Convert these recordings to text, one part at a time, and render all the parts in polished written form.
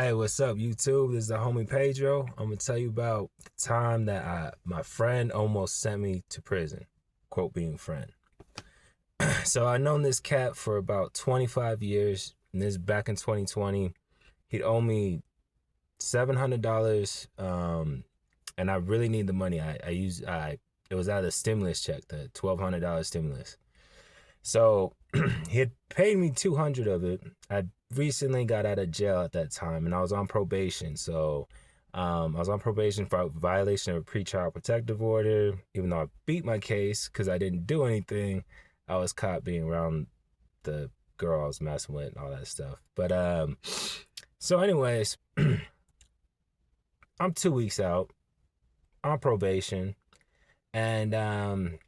Hey, what's up, YouTube? This is the homie Pedro. I'm gonna tell you about the time that my friend almost sent me to prison. Quote being friend. So I known this cat for about 25 years, and this back in 2020. He'd owe me $700, and I really need the money. I it was out of the stimulus check, the $1,200 stimulus. So he had paid me 200 of it. I recently got out of jail at that time, and I was on probation. So I was on probation for violation of a pretrial protective order. Even though I beat my case because I didn't do anything, I was caught being around the girl I was messing with and all that stuff. But so anyways, I'm 2 weeks out on probation, and I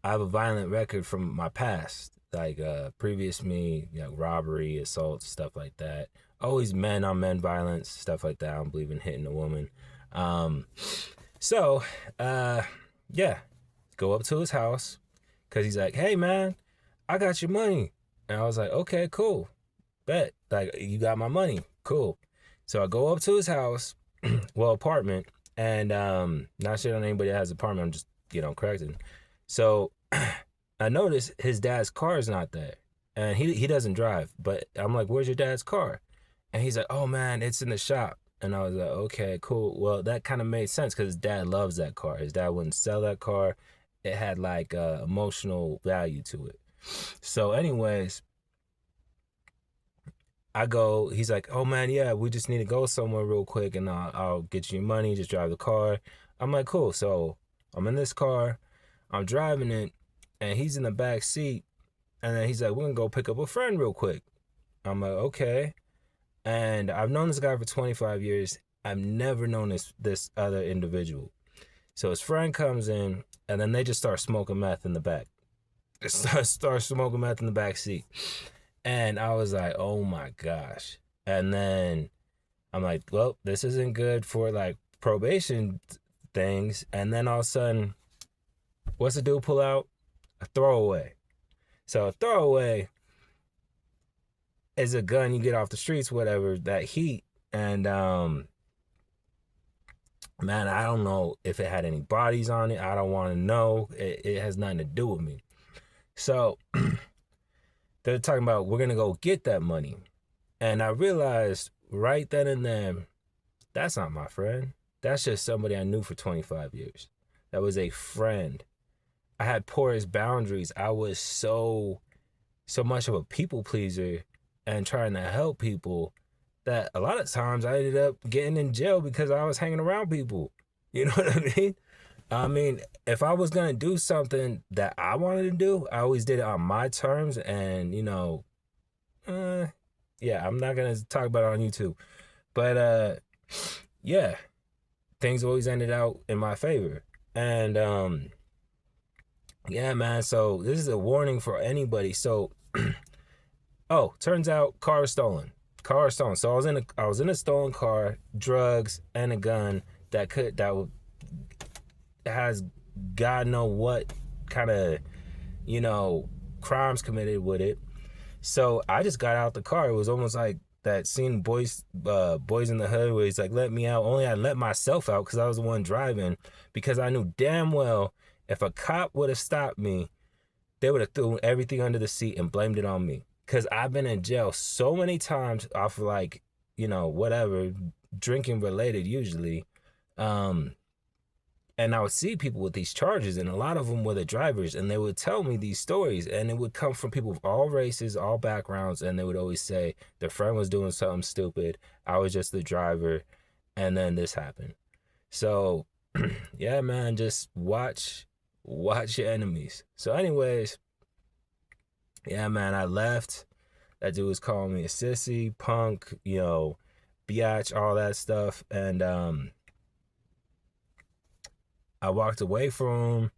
have a violent record from my past, like previous me, robbery, assault, stuff like that. Always men on men violence, stuff like that. I don't believe in hitting a woman. Um, so yeah, go up to his house because he's like, "Hey man, I got your money," and I was like, "Okay, cool, bet. Like you got my money, cool." So I go up to his house, well apartment, and not shit on anybody that has an apartment. I'm just correcting. So I noticed his dad's car is not there, and he doesn't drive. But I'm like, "Where's your dad's car?" And he's like, "Oh man, it's in the shop." And I was like, "Okay, cool." Well, that kind of made sense because his dad loves that car. His dad wouldn't sell that car. It had like emotional value to it. So, anyways, I go. He's like, "Oh man, yeah, we just need to go somewhere real quick, and I'll get you your money. Just drive the car." I'm like, "Cool." So I'm in this car. I'm driving it, and he's in the back seat. And then he's like, "We're gonna go pick up a friend real quick." I'm like, "Okay." And I've known this guy for 25 years. I've never known this other individual. So his friend comes in, and then they just start smoking meth in the back. Start smoking meth in the back seat. And I was like, "Oh my gosh." And then I'm like, "Well, this isn't good for like probation things." And then all of a sudden, what's the dude pull out? A throwaway. So a throwaway is a gun you get off the streets, whatever, that heat. And man, I don't know if it had any bodies on it. I don't want to know. It has nothing to do with me. So they're talking about we're gonna go get that money. And I realized right then and there, that's not my friend. That's just somebody I knew for 25 years. That was a friend. I had porous boundaries. I was so much of a people pleaser and trying to help people that a lot of times I ended up getting in jail because I was hanging around people. You know what I mean? I mean, if I was gonna do something that I wanted to do, I always did it on my terms, and yeah, I'm not gonna talk about it on YouTube, but yeah, things always ended out in my favor, and yeah, man. So this is a warning for anybody. So oh, turns out car is stolen. Car is stolen. So I was in a stolen car, drugs and a gun that has God know what kind of you know crimes committed with it. So I just got out the car. It was almost like that scene Boys in the Hood where he's like, "Let me out." Only I let myself out because I was the one driving because I knew damn well if a cop would have stopped me, they would have thrown everything under the seat and blamed it on me. Because I've been in jail so many times off of like, whatever, drinking related usually. Um, and I would see people with these charges, and a lot of them were the drivers, and they would tell me these stories, and it would come from people of all races, all backgrounds, and they would always say their friend was doing something stupid. I was just the driver, and then this happened. So, yeah, man, just watch your enemies. So, anyways, yeah, man, I left. That dude was calling me a sissy, punk, biatch, all that stuff. And I walked away from him,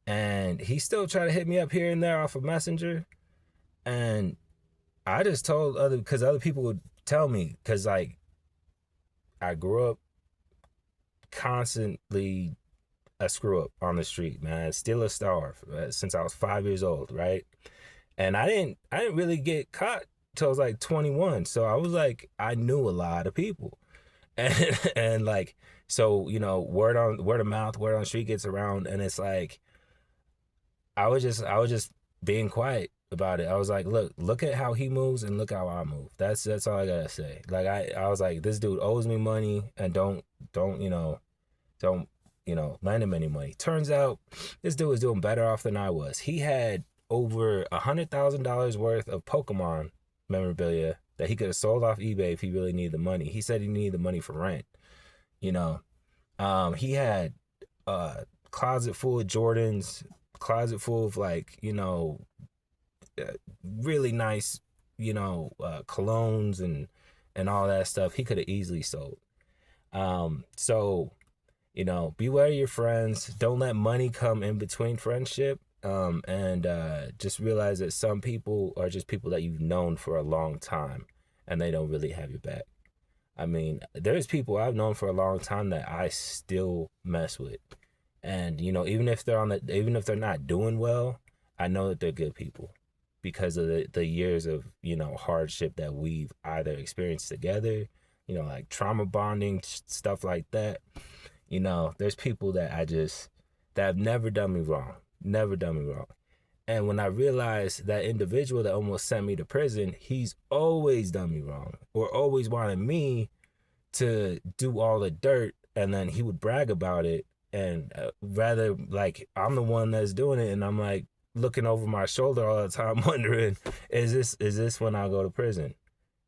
and he still tried to hit me up here and there off of Messenger. And I just told because other people would tell me, because like I grew up constantly a screw up on the street, man. Still a star since I was 5 years old, right? And I didn't really get caught till I was like 21. So I was like, I knew a lot of people. And like, so, word of mouth, word on the street gets around, and it's like I was just being quiet about it. I was like, look at how he moves and look how I move. That's all I gotta say. Like I was like, this dude owes me money, and don't lend him any money. Turns out this dude was doing better off than I was. He had over $100,000 worth of Pokemon memorabilia that he could have sold off eBay if he really needed the money. He said he needed the money for rent. You know, he had a closet full of Jordans, closet full of like really nice colognes and all that stuff. He could have easily sold. So beware your friends. Don't let money come in between friendship. And just realize that some people are just people that you've known for a long time, and they don't really have your back. I mean, there's people I've known for a long time that I still mess with, and even if they're not doing well, I know that they're good people because of the years of hardship that we've either experienced together, like trauma bonding, stuff like that. There's people that have never done me wrong, never done me wrong. And when I realized that individual that almost sent me to prison, he's always done me wrong or always wanted me to do all the dirt, and then he would brag about it. And rather, like, I'm the one that's doing it, and I'm like looking over my shoulder all the time, wondering, is this when I go to prison?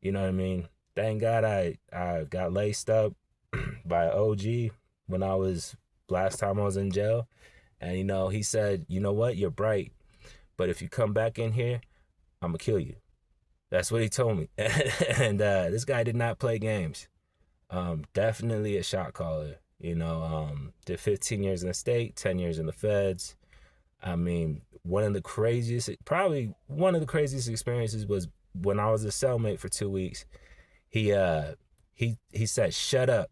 You know what I mean? Thank God I got laced up by OG when I was last time I was in jail. And he said, you know what, you're bright, but if you come back in here, I'm gonna kill you. That's what he told me. And this guy did not play games. Definitely a shot caller. Did 15 years in the state, 10 years in the feds. I mean, probably one of the craziest experiences was when I was a cellmate for 2 weeks. He said, shut up.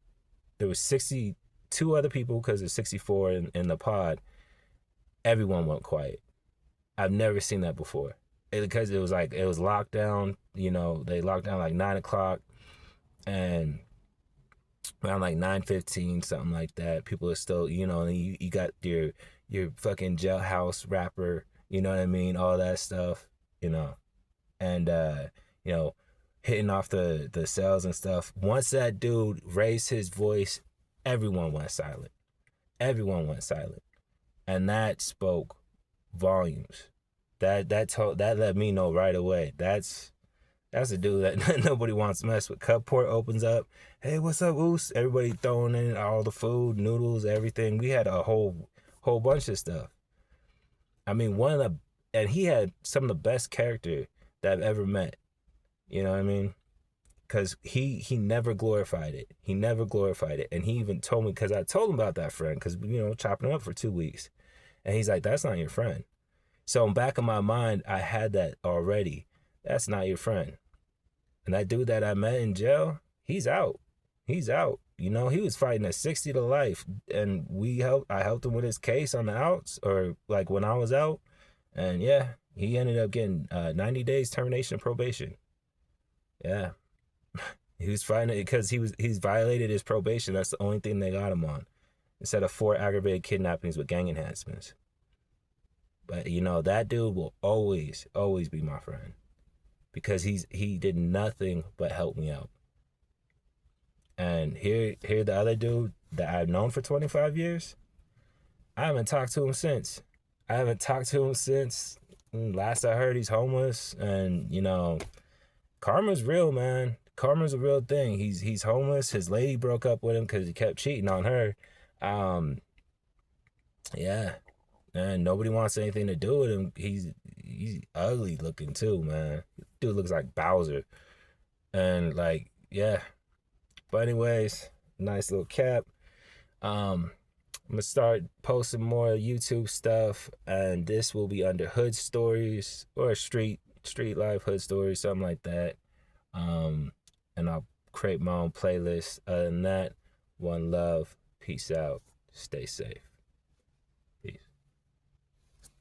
There was 62 other people because there's 64 in the pod. Everyone went quiet. I've never seen that before. Because it was lockdown. They locked down like 9 o'clock, and around like 9:15, something like that. People are still, and you got your fucking jailhouse rapper, you know what I mean, all that stuff, and hitting off the cells and stuff. Once that dude raised his voice, everyone went silent. Everyone went silent, and that spoke volumes. That let me know right away. That's a dude that nobody wants to mess with. Cupport opens up. Hey, what's up, Oos? Everybody throwing in all the food, noodles, everything. We had a whole bunch of stuff. I mean, and he had some of the best character that I've ever met. You know what I mean? Because he never glorified it. He never glorified it. And he even told me, because I told him about that friend, because, chopping him up for 2 weeks. And he's like, that's not your friend. So in back of my mind, I had that already. That's not your friend. And that dude that I met in jail, he's out. He's out. He was fighting a 60 to life. And I helped him with his case on the outs, or like when I was out. And yeah, he ended up getting 90 days termination of probation. Yeah. He was fighting it because he's violated his probation. That's the only thing they got him on, instead of 4 aggravated kidnappings with gang enhancements. But that dude will always, always be my friend, because he did nothing but help me out. And here the other dude that I've known for 25 years, I haven't talked to him since. Last I heard, he's homeless, and karma's real, man. Karma's a real thing. He's homeless. His lady broke up with him because he kept cheating on her. Yeah, and nobody wants anything to do with him. He's ugly looking too, man. Dude looks like Bowser, and like, yeah. But anyways, nice little cap. I'm gonna start posting more YouTube stuff, and this will be under Hood Stories or Street Life Hood Stories, something like that. And I'll create my own playlist. Other than that, one love, peace out, stay safe.